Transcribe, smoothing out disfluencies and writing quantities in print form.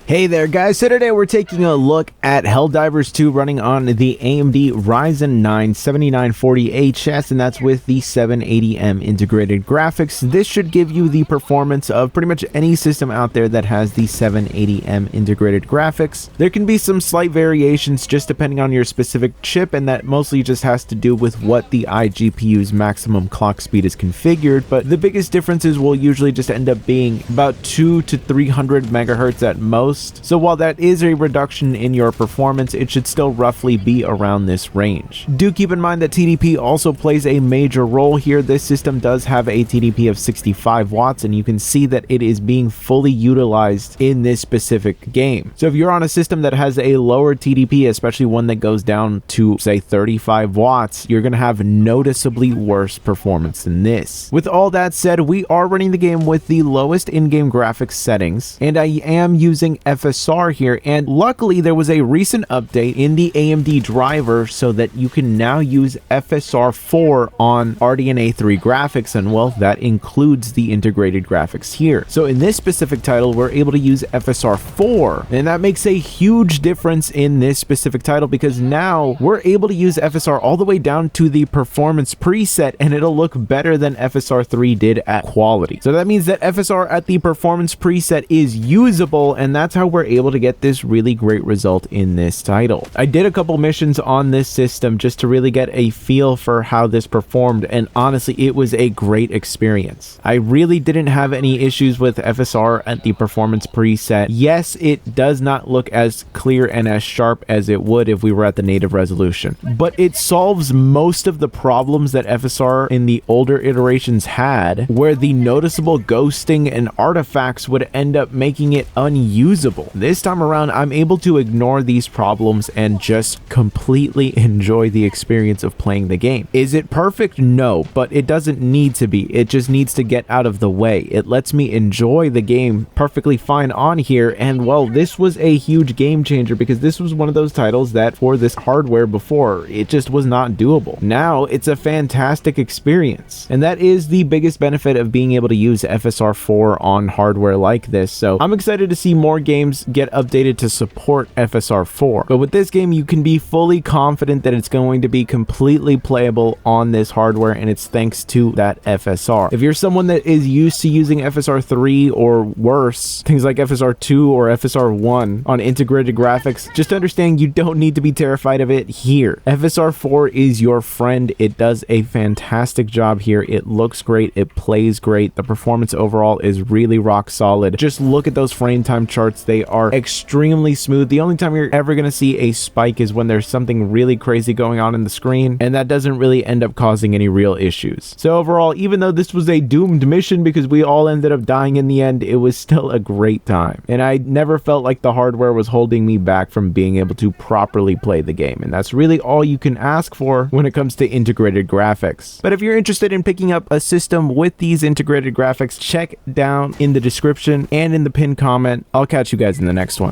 Hey there guys, so today we're taking a look at Helldivers 2 running on the AMD Ryzen 9 7940HS, and that's with the 780M integrated graphics. This should give you the performance of pretty much any system out there that has the 780M integrated graphics. There can be some slight variations just depending on your specific chip, and that mostly just has to do with what the iGPU's maximum clock speed is configured, but the biggest differences will usually just end up being about 200 to 300 megahertz at most. So while that is a reduction in your performance, it should still roughly be around this range. Do keep in mind that TDP also plays a major role here. This system does have a TDP of 65 watts, and you can see that it is being fully utilized in this specific game. So if you're on a system that has a lower TDP, especially one that goes down to say 35 watts, you're going to have noticeably worse performance than this. With all that said, we are running the game with the lowest in-game graphics settings, and I am using FSR here, and luckily there was a recent update in the AMD driver so that you can now use FSR 4 on Radeon A3 graphics, and well, that includes the integrated graphics here. So in this specific title, we're able to use FSR 4, and that makes a huge difference in this specific title because now we're able to use FSR all the way down to the performance preset, and it'll look better than FSR 3 did at quality. So that means that FSR at the performance preset is usable, and that's how we're able to get this really great result in this title. I did a couple missions on this system just to really get a feel for how this performed, and honestly, it was a great experience. I really didn't have any issues with FSR at the performance preset. Yes, it does not look as clear and as sharp as it would if we were at the native resolution, but it solves most of the problems that FSR in the older iterations had, where the noticeable ghosting and artifacts would end up making it unusable. This time around, I'm able to ignore these problems and just completely enjoy the experience of playing the game. Is it perfect? No, but it doesn't need to be. It just needs to get out of the way. It lets me enjoy the game perfectly fine on here, and well, this was a huge game changer because this was one of those titles that for this hardware before, it just was not doable. Now, it's a fantastic experience, and that is the biggest benefit of being able to use FSR 4 on hardware like this. So I'm excited to see more games get updated to support FSR 4. But with this game, you can be fully confident that it's going to be completely playable on this hardware, and it's thanks to that FSR. If you're someone that is used to using FSR 3 or worse, things like FSR 2 or FSR 1 on integrated graphics, just understand you don't need to be terrified of it here. FSR 4 is your friend. It does a fantastic job here. It looks great. It plays great. The performance overall is really rock solid. Just look at those frame time charts. They are extremely smooth. The only time you're ever going to see a spike is when there's something really crazy going on in the screen, and that doesn't really end up causing any real issues. So overall, even though this was a doomed mission because we all ended up dying in the end, it was still a great time, and I never felt like the hardware was holding me back from being able to properly play the game, and that's really all you can ask for when it comes to integrated graphics. But if you're interested in picking up a system with these integrated graphics, check down in the description and in the pinned comment. I'll catch you guys in the next one.